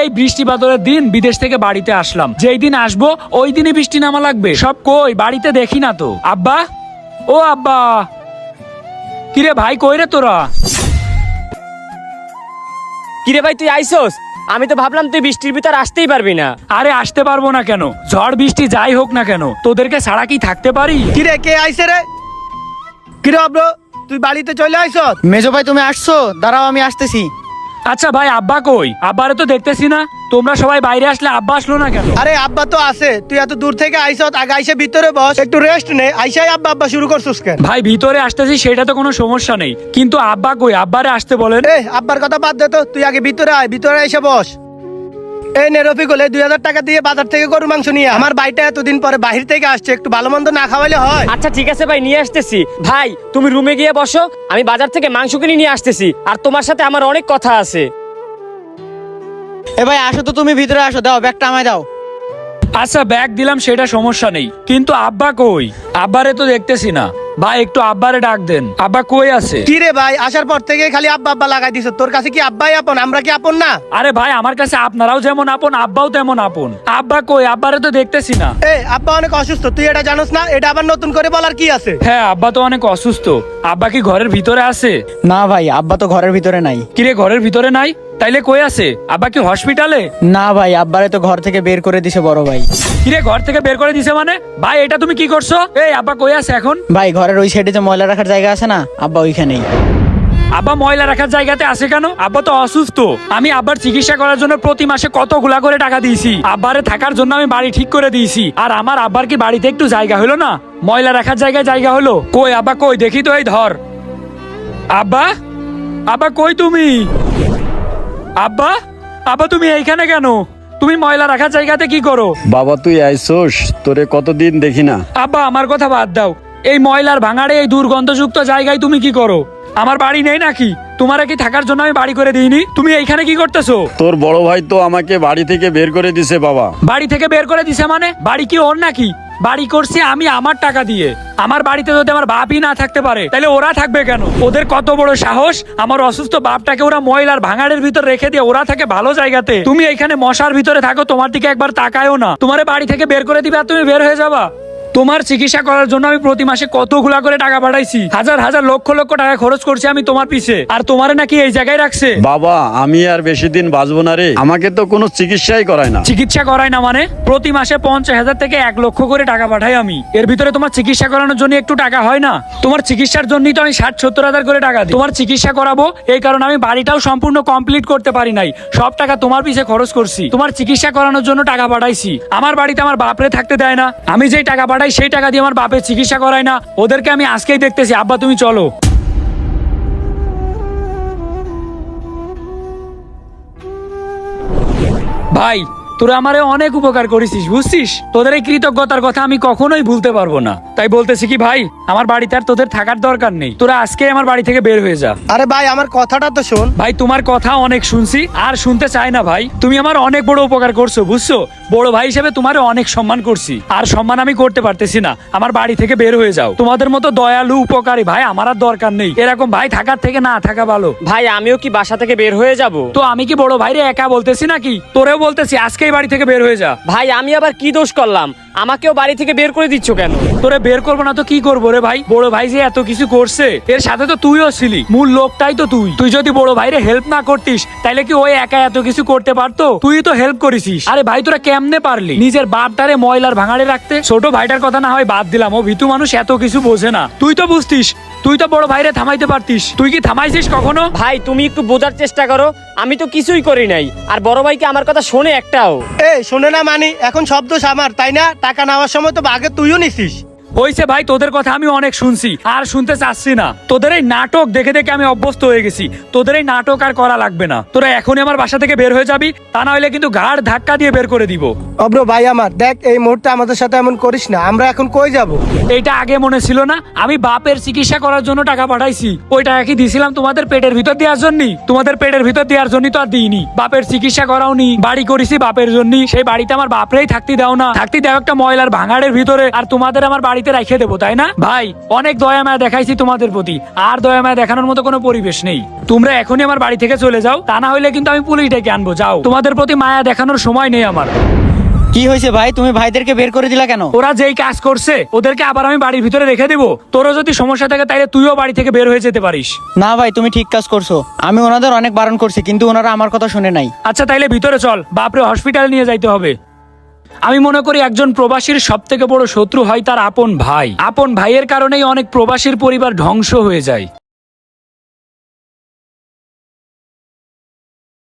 এই বৃষ্টি বাদলের দিন বিদেশ থেকে বাড়িতে আসলাম, যেই দিন আসবো ওই দিনই বৃষ্টি নামা লাগবে। সব কই, বাড়িতে দেখি না তো। আব্বা, ও আব্বা, কিরে ভাই কই রে তোরা? কিরে ভাই তুই আইসোস? আমি তো ভাবলাম তুই বৃষ্টির ভিতর আসতেই পারবি না। আরে আসতে পারবো না কেন, ঝড় বৃষ্টি যাই হোক না কেন, তোদেরকে ছাড়া কি থাকতে পারি? কিরে কে আইছে রে? কিরে আব্রো, তুই বাড়িতে চলে আইছ? মেজো ভাই তুমি আসছো? দাঁড়াও আমি আসতেছি। আচ্ছা ভাই, আব্বা কই? আব্বারে তো দেখতেছি না। তোমরা সবাই বাইরে আসলে আব্বা আসলো না কেন? আরে আব্বা তো আছে, তুই এত দূর থেকে আইছ, আগে আইসে ভিতরে বস, একটু রেস্ট নে। আইসাই আব্বা আব্বা শুরু করছিস কেন? ভাই ভিতরে আসতেছি, সেটা তো কোনো সমস্যা নেই, কিন্তু আব্বা কই? আব্বারে আসতে বলেন। এ আব্বার কথা বাদ দে তো, তুই আগে ভিতরে আয়, ভিতরে এসে বস। এই নে রফিকুল, 2000 টাকা দিয়ে বাজার থেকে গরু মাংস নিয়ে আমার ভাইটা এতদিন পরে বাহির থেকে আসছে, একটু ভালো মন্দ না খাওয়াইলে হয়? আচ্ছা ঠিক আছে ভাই, নিয়ে আসতেছি। ভাই তুমি রুমে গিয়ে বসো, আমি বাজার থেকে মাংস কিনে নিয়ে আসতেছি, আর তোমার সাথে আমার অনেক কথা আছে। এ ভাই আসো তো, তুমি ভিতরে আসো, দাও ব্যাগটা আমায় দাও। আচ্ছা ব্যাগ দিলাম, সেটা সমস্যা নেই, কিন্তু আব্বা কই? আব্বারে তো দেখতেছি না। ভাই একটু আব্বারে ডাক দেন, আব্বা কই আছে? কি রে ভাই, আসার পর থেকে খালি আব্বা আব্বা লাগাই দিছ। তোর কাছে কি আব্বাই আপন, আমরা কি আপন না? আরে ভাই আমার কাছে আপনারাও যেমন আপন, আব্বাও তেমন আপন। আব্বা কই? আব্বারে তো দেখতেছি না। এ আব্বা অনেক অসুস্থ, তুই এটা জানোস না? এটা আবার নতুন করে বলার কি আছে? হ্যাঁ আব্বা তো অনেক অসুস্থ। আব্বা কি ঘরের ভিতরে আছে? না ভাই, আব্বা তো ঘরের ভিতরে নাই। কিরে ঘরের ভিতরে নাই? তাইলে কই আছে? আব্বা কি হসপিটালে? না ভাই, আব্বারে তো ঘর থেকে বের করে দিছে বড় ভাই। কিরে ঘর থেকে বের করে দিছে মানে? ভাই এটা তুমি কি করছো? এই আব্বা কই আছে এখন? ভাই ঘরের ওই সাইডে যে ময়লা রাখার জায়গা আছে না, আব্বা ওইখানেই। আব্বা ময়লা রাখার জায়গাতে আছে কেন? আব্বা তো অসুস্থ। আমি আব্বার চিকিৎসা করার জন্য প্রতি মাসে কতগুলা করে টাকা দিয়েছি। আব্বারে থাকার জন্য আমি বাড়ি ঠিক করে দিয়েছি, আর আমার আব্বার কি বাড়িতে একটু জায়গা হলো না? ময়লা রাখার জায়গায় জায়গা হলো? কই আব্বা কই? দেখি তো, এই ধর। আব্বা, আব্বা কই তুমি? আব্বা, আব্বা তুমি এইখানে কেন? তুমি ময়লা রাখার জায়গাতে কি করো? বাবা তুই আইসোস, তোরে কতদিন দেখি না। আব্বা আমার কথা বাদ দাও, এই ময়লার ভাঙাড়ে এই দুর্গন্ধযুক্ত জায়গায় তুমি কি করো? আমার বাড়ি নেই নাকি? তোমার কি থাকার জন্য আমি বাড়ি করে দিইনি? তুমি এইখানে কি করতেছো? তোর বড় ভাই তো আমাকে বাড়ি থেকে বের করে দিছে বাবা। বাড়ি থেকে বের করে দিছে মানে? বাড়ি কি ওর নাকি? বাড়ি করছি আমি আমার টাকা দিয়ে। আমার বাড়িতে যদি আমার বাপই না থাকতে পারে, তাহলে ওরা থাকবে কেন? ওদের কত বড় সাহস, আমার অসুস্থ বাপটাকে ওরা ময়লার ভাঙাড়ের ভিতর রেখে দিয়ে ওরা থাকে ভালো জায়গাতে। তুমি এইখানে মশার ভিতরে থাকো, তোমার দিকে একবার তাকায়ও না। তোমার বাড়ি থেকে বের করে দিবে আর তুমি বের হয়ে যাবা? তোমার চিকিৎসা করার জন্য আমি প্রতি মাসে কতগুলা করে টাকা পাঠাইছি, হাজার হাজার লক্ষ লক্ষ টাকা খরচ করছি আমি তোমার পিছে, আর তোমার নাকি এই জায়গায় রাখছে? বাবা আমি আর বেশি দিন বাঁচবো না রে, আমাকে তো কোনো চিকিৎসাই করায় না। চিকিৎসা করায় না মানে? প্রতি মাসে 50,000 থেকে 1 লক্ষ করে টাকা পাঠাই আমি। এর ভিতরে তোমার চিকিৎসা করানোর জন্য একটু টাকা হয় না? তোমার চিকিৎসার জন্যই তো আমি 60-70 হাজার করে টাকা দিই। তোমার চিকিৎসা করাবো এই কারণে আমি বাড়িটাও সম্পূর্ণ কমপ্লিট করতে পারি নাই, সব টাকা তোমার পিছে খরচ করছি। তোমার চিকিৎসা করানোর জন্য টাকা পাঠাইছি। আমার বাড়িতে আমার বাপরে থাকতে দেয় না, আমি যেই টাকা পাঠাই সেই টাকা দিয়ে আমার বাপের চিকিৎসা করায় না। ওদেরকে আমি আজকেই দেখতেছি। আব্বা তুমি চলো। ভাই তোরা আমারে অনেক উপকার করেছিস, বুঝছিস? তোদের এই কৃতজ্ঞতার কথা আমি কখনোই ভুলতে পারবো না। তাই বলতেছি কি ভাই, আমার বাড়িতে আর তোদের থাকার দরকার নেই, তোরা আজকে আমার বাড়ি থেকে বের হয়ে যা। আরে ভাই আমার কথাটা তো শোন। ভাই তোমার কথা অনেক শুনছি, আর শুনতে চাই না ভাই। তুমি আমার অনেক বড় উপকার করছো, বুঝছো? বড় ভাই হিসেবে তোমারে অনেক সম্মান করছি, আর সম্মান আমি করতে পারতেছি না। আমার বাড়ি থেকে বের হয়ে যাও। তোমাদের মতো দয়ালু উপকারী ভাই আমার আর দরকার নেই। এরকম ভাই থাকার থেকে না থাকা ভালো। ভাই আমিও কি বাসা থেকে বের হয়ে যাব? তো আমি কি বড় ভাইরে একা বলতেছি নাকি? তোরেও বলতেছি আজকেই বাড়ি থেকে বের হয়ে যা। ভাই আমি আবার কি দোষ করলাম? আমাকেও বাড়ি থেকে বের করে দিচ্ছ কেন? তোরে বের করবো না তো কি করবো রে ভাই? বড় ভাই যে এত কিছু করছে, এর সাথে তো তুইও ছিলি, মূল লোকটাই তো তুই। তুই যদি বড় ভাইরে হেল্প না করতিস, তাইলে কি ওই একা এত কিছু করতে পারতো? তুই তো হেল্প করেছিস। আরে ভাই তোরা কেমনে পারলি নিজের বাপটারে ময়লার ভাঙাড়ে রাখতে? ছোট ভাইটার কথা না হয় বাদ দিলাম, ও ভীতু মানুষ, এত কিছু বোঝে না। তুই তো বুঝতিস, তুই তো বড় ভাইরে থামাইতে পারতিস। তুই কি থামাইছিস কখনো? ভাই তুমি একটু বোঝার চেষ্টা করো, আমি তো কিছুই করি নাই। আর বড় ভাই কি আমার কথা শোনে একটাও? শোনে না মানে? এখন সব দোষ আমার, তাই না? টাকা নেওয়ার সময় তো আগে তুইও নিছিস। হইছে ভাই, তোদের কথা আমি অনেক শুনছি, আর শুনতে চাচ্ছি না। তোদের এই নাটক দেখে দেখে আমি অভ্যস্ত হয়ে গেছি। তোদের এই নাটক আর করা লাগবে না। তোরা এখনই আমার বাসা থেকে বের হয়ে যাবি, তা না হলে কিন্তু ঘাড় ধাক্কা দিয়ে বের করে দিব। অব্র ভাই আমার, দেখ এই মুহূর্তে আমাদের সাথে এমন করিস না। আমরা এখন কই যাব? এইটা আগে মনে ছিল না? আমি বাপের চিকিৎসা করার জন্য টাকা পাঠাইছি। ওই টাকা কি দিছিলাম তোমাদের পেটের ভিতর দেওয়ার জন্য? তোমাদের পেটের ভিতর দেওয়ার জন্য তো আর দিইনি। বাপের চিকিৎসা করাওনি, বাড়ি করেছি বাপের জন্য। সেই বাড়িতে আমার বাপরেই থাকতে দাও না, থাকতে দাও একটা ময়লার ভাঙাড়ের ভিতরে। আর তোমাদের আমার বাড়িতে বাড়িতে রেখে দেবো, তাই না? ভাই অনেক দয়া মায়া দেখাইছি তোমাদের প্রতি, আর দয়া মায়া দেখানোর মতো কোনো পরিবেশ নেই। তোমরা এখনই আমার বাড়ি থেকে চলে যাও, তা না হলে কিন্তু আমি পুলিশ ডেকে আনবো। যাও, তোমাদের প্রতি মায়া দেখানোর সময় নেই আমার। কি হয়েছে ভাই, তুমি ভাইদেরকে বের করে দিলা কেন? ওরা যেই কাজ করছে ওদেরকে আবার আমি বাড়ির ভিতরে রেখে দিব? তোরও যদি সমস্যা থাকে তাইলে তুইও বাড়ি থেকে বের হয়ে যেতে পারিস। না ভাই, তুমি ঠিক কাজ করছো। আমি ওনাদের অনেক বারণ করছি, কিন্তু ওনারা আমার কথা শুনে নাই। আচ্ছা তাইলে ভিতরে চল, বাপরে হসপিটাল নিয়ে যাইতে হবে। আমি মনে করি একজন প্রবাসীর সব থেকে বড় শত্রু হয় তার আপন ভাই। আপন ভাইয়ের কারণেই অনেক প্রবাসীর পরিবার ধ্বংস হয়ে যায়।